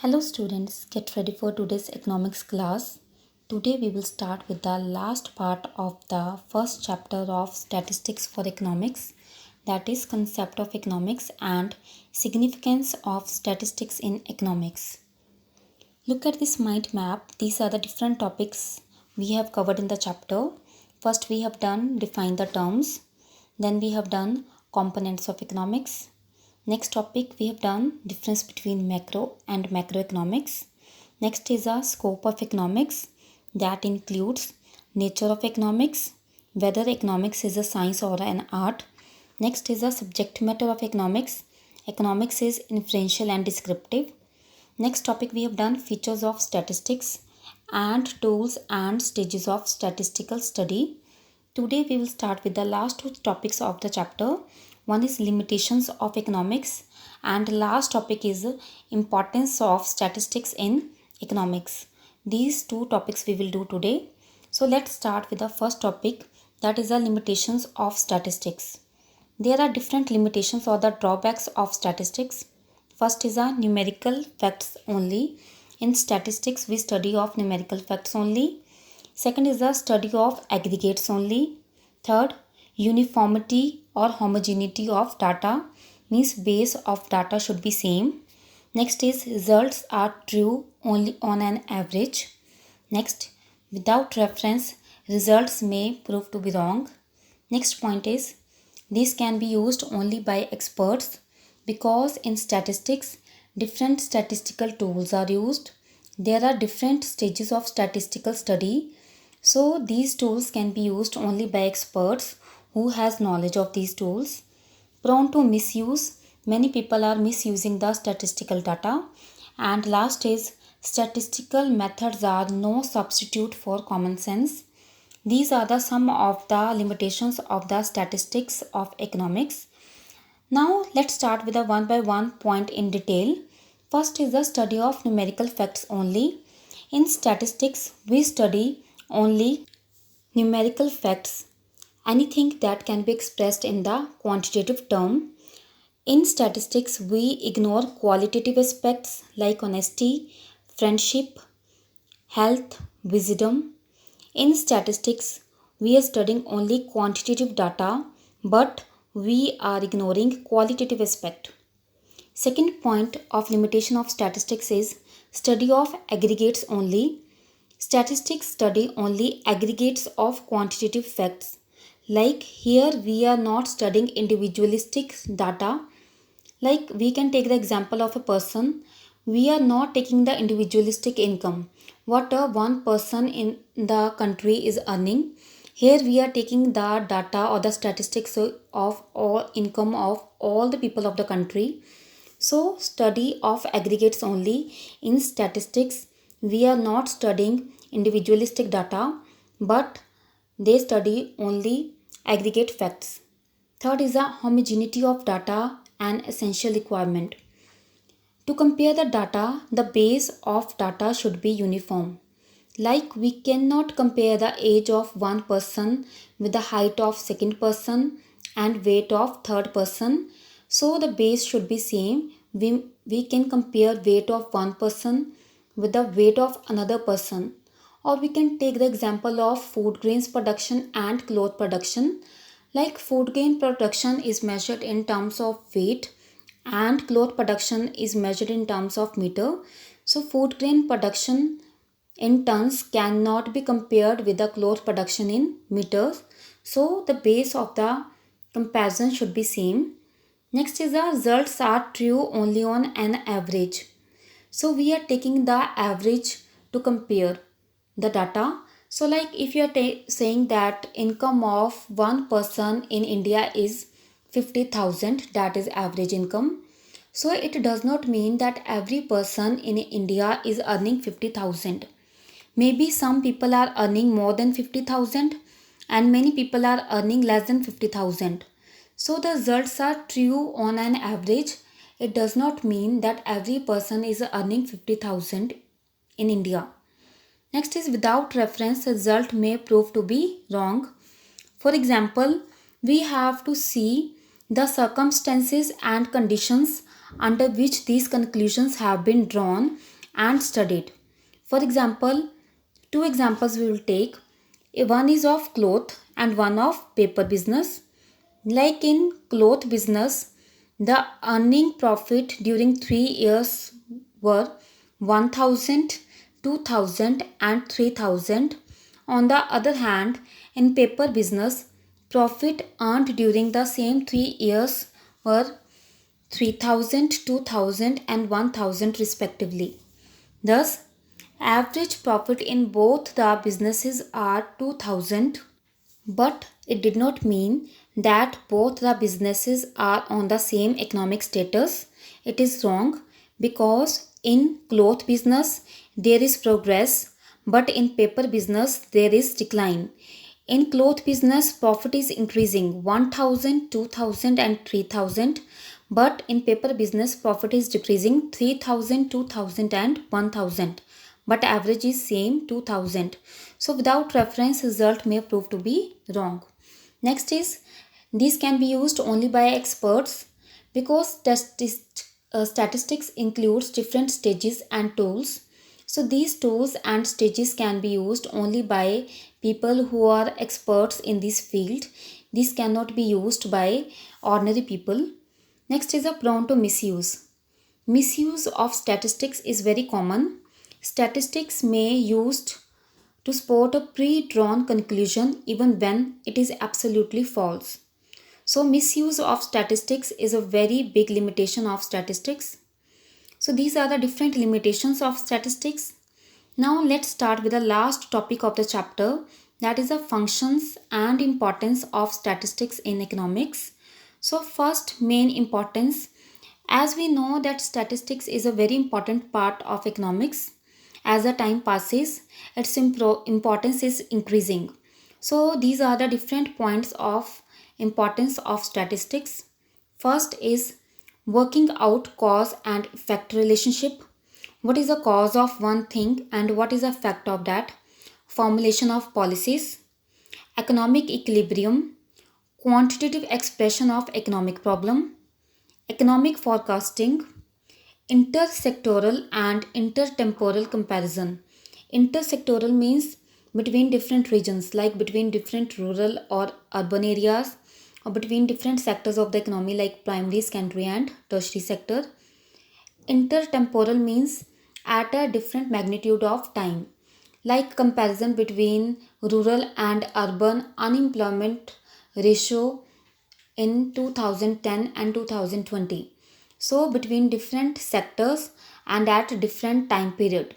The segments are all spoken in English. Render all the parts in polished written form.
Hello students, get ready for today's economics class. Today we will start with the last part of the first chapter of statistics for economics, that is concept of economics and significance of statistics in economics. Look at this mind map. These are the different topics we have covered in the chapter. First we have done define the terms, then we have done components of economics. Next topic we have done difference between macro and macroeconomics. Next is a scope of economics, that includes nature of economics, whether economics is a science or an art. Next is a subject matter of economics. Economics is inferential and descriptive. Next topic we have done features of statistics and tools and stages of statistical study. Today we will start with the last two topics of the chapter. One is limitations of economics and last topic is importance of statistics in economics. These two topics we will do today. So let's start with the first topic, that is the limitations of statistics. There are different limitations or the drawbacks of statistics. First is a numerical facts only. In statistics we study of numerical facts only. Second is the study of aggregates only. Third, uniformity or homogeneity of data, means base of data should be same. Next is results are true only on an average. Next, without reference, results may prove to be wrong. Next point is these can be used only by experts, because in statistics different statistical tools are used. There are different stages of statistical study. So these tools can be used only by experts who has knowledge of these tools. Prone to misuse, many people are misusing the statistical data. And last is statistical methods are no substitute for common sense. These are the some of the limitations of the statistics of economics. Now let's start with a one by one point in detail. First is the study of numerical facts only. In statistics we study only numerical facts, anything that can be expressed in the quantitative term. In statistics we ignore qualitative aspects like honesty, friendship, health, wisdom. In statistics we are studying only quantitative data, but we are ignoring qualitative aspect. Second point of limitation of statistics is study of aggregates only. Statistics study only aggregates of quantitative facts. Like here we are not studying individualistic data. Like we can take the example of a person. We are not taking the individualistic income. What a one person in the country is earning. Here we are taking the data or the statistics of all income of all the people of the country. So study of aggregates only. In statistics we are not studying individualistic data, but they study only aggregate facts. Third is a homogeneity of data, an essential requirement. To compare the data, the base of data should be uniform. Like we cannot compare the age of one person with the height of second person and weight of third person. So the base should be same. We can compare weight of one person with the weight of another person. Or we can take the example of food grains production and cloth production. Like food grain production is measured in terms of weight and cloth production is measured in terms of meter. So food grain production in tons cannot be compared with the cloth production in meters. So the base of the comparison should be same. Next is the results are true only on an average. So we are taking the average to compare the data. So like if you are saying that income of one person in India is 50,000, that is average income. So it does not mean that every person in India is earning 50,000. Maybe some people are earning more than 50,000 and many people are earning less than 50,000. So the results are true on an average. It does not mean that every person is earning 50,000 in India. Next is without reference, result may prove to be wrong. For example, we have to see the circumstances and conditions under which these conclusions have been drawn. and studied. For example, two examples we will take. One is of cloth and one of paper business. Like in cloth business, the earning profit during 3 years were 1000, 2000, and 3000. On the other hand, in paper business, profit earned during the same 3 years were 3000, 2000, and 1000 respectively. Thus, average profit in both the businesses are 2000, but it did not mean that both the businesses are on the same economic status. It is wrong because in cloth business there is progress, but in paper business there is decline. In cloth business, profit is increasing 1000, 2000, and 3000, but in paper business, profit is decreasing 3000, 2000, and 1000, but average is same 2000. So without reference, result may prove to be wrong. Next is, these can be used only by experts because statistics includes different stages and tools. So these tools and stages can be used only by people who are experts in this field. These cannot be used by ordinary people. Next is a prone to misuse. Misuse of statistics is very common. Statistics may used to support a pre-drawn conclusion even when it is absolutely false. So misuse of statistics is a very big limitation of statistics. So these are the different limitations of statistics. Now let's start with the last topic of the chapter, that is the functions and importance of statistics in economics. So first, main importance. As we know that statistics is a very important part of economics. As the time passes, its importance is increasing. So these are the different points of importance of statistics. First is working out cause and effect relationship. What is the cause of one thing and what is the effect of that? Formulation of policies, economic equilibrium, quantitative expression of economic problem, economic forecasting, intersectoral and intertemporal comparison. Intersectoral means between different regions, like between different rural or urban areas, or between different sectors of the economy, like primary, secondary, and tertiary sector. Intertemporal means at a different magnitude of time, like comparison between rural and urban unemployment ratio in 2010 and 2020. So between different sectors and at different time period.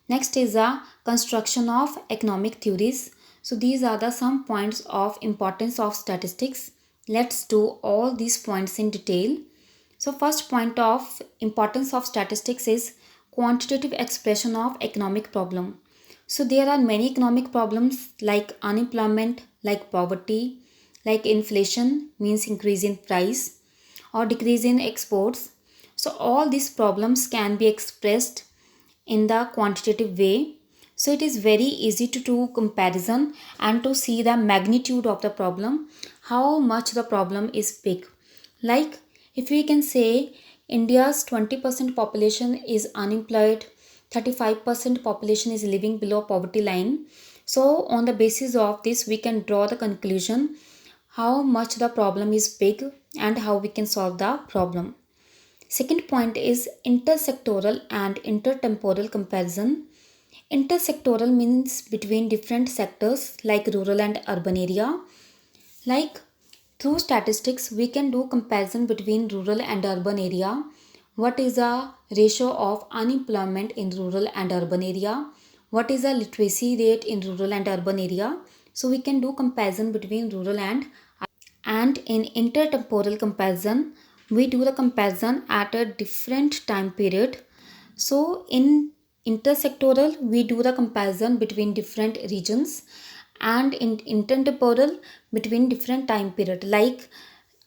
Next is the construction of economic theories. So these are the some points of importance of statistics. Let's do all these points in detail. So first point of importance of statistics is quantitative expression of economic problem. So there are many economic problems like unemployment, like poverty, like inflation means increase in price or decrease in exports. So all these problems can be expressed in the quantitative way. So it is very easy to do comparison and to see the magnitude of the problem, how much the problem is big. Like if we can say India's 20% population is unemployed, 35% population is living below poverty line. So on the basis of this we can draw the conclusion how much the problem is big and how we can solve the problem. Second point is intersectoral and intertemporal comparison. Intersectoral means between different sectors like rural and urban area. Like through statistics, we can do comparison between rural and urban area. What is the ratio of unemployment in rural and urban area? What is the literacy rate in rural and urban area? So we can do comparison between rural and in intertemporal comparison, we do the comparison at a different time period. So in intersectoral, we do the comparison between different regions, and in intertemporal between different time period, like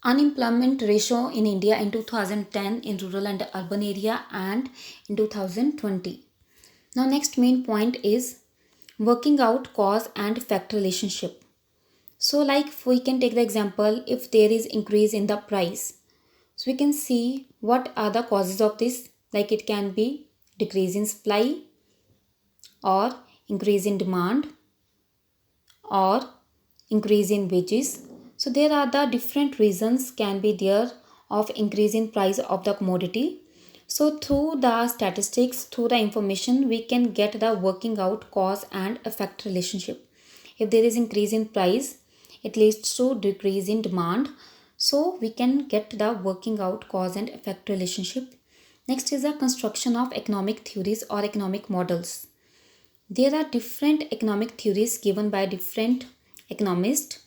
unemployment ratio in India in 2010 in rural and urban area and in 2020. Now next main point is working out cause and effect relationship. So like we can take the example, if there is increase in the price, so we can see what are the causes of this. Like it can be decrease in supply or increase in demand or increase in wages. So there are the different reasons can be there of increase in price of the commodity. So through the statistics, through the information, we can get the working out cause and effect relationship. If there is increase in price, it leads to decrease in demand. So we can get the working out cause and effect relationship. Next is the construction of economic theories or economic models. There are different economic theories given by different economists,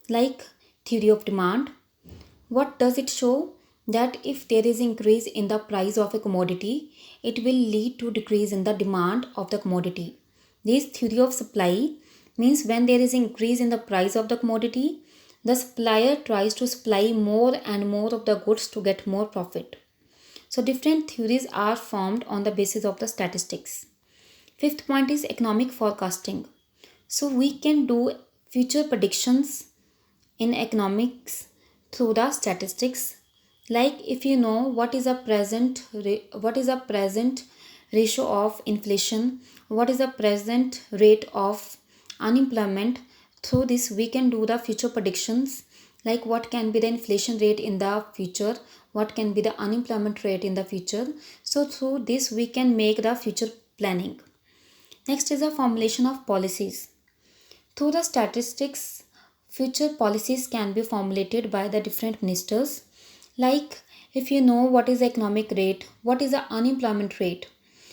like theory of demand. What does it show? That if there is increase in the price of a commodity, it will lead to decrease in the demand of the commodity. This theory of supply means when there is increase in the price of the commodity, the supplier tries to supply more and more of the goods to get more profit. So different theories are formed on the basis of the statistics. Fifth point is economic forecasting. So we can do future predictions in economics through the statistics. Like if you know what is a present ratio of inflation, what is the present rate of unemployment, through this we can do the future predictions, like what can be the inflation rate in the future, what can be the unemployment rate in the future. So through this we can make the future planning. Next is the formulation of policies. Through the statistics, future policies can be formulated by the different ministers. Like if you know what is the economic rate, what is the unemployment rate.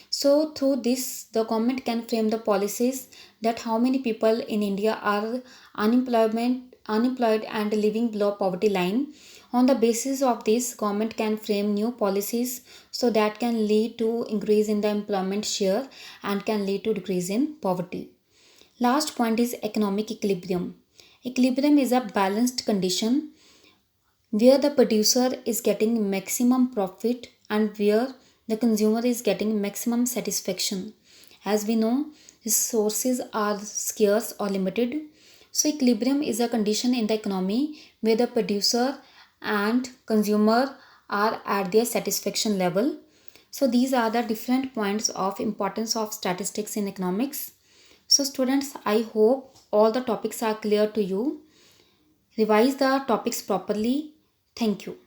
So through this, the government can frame the policies that how many people in India are unemployed and living below poverty line. On the basis of this, government can frame new policies so that can lead to increase in the employment share and can lead to decrease in poverty. Last point is economic equilibrium. Equilibrium is a balanced condition where the producer is getting maximum profit and where the consumer is getting maximum satisfaction. As we know, resources are scarce or limited. So equilibrium is a condition in the economy where the producer and consumer are at their satisfaction level. So these are the different points of importance of statistics in economics. So students, I hope all the topics are clear to you. Revise the topics properly. Thank you.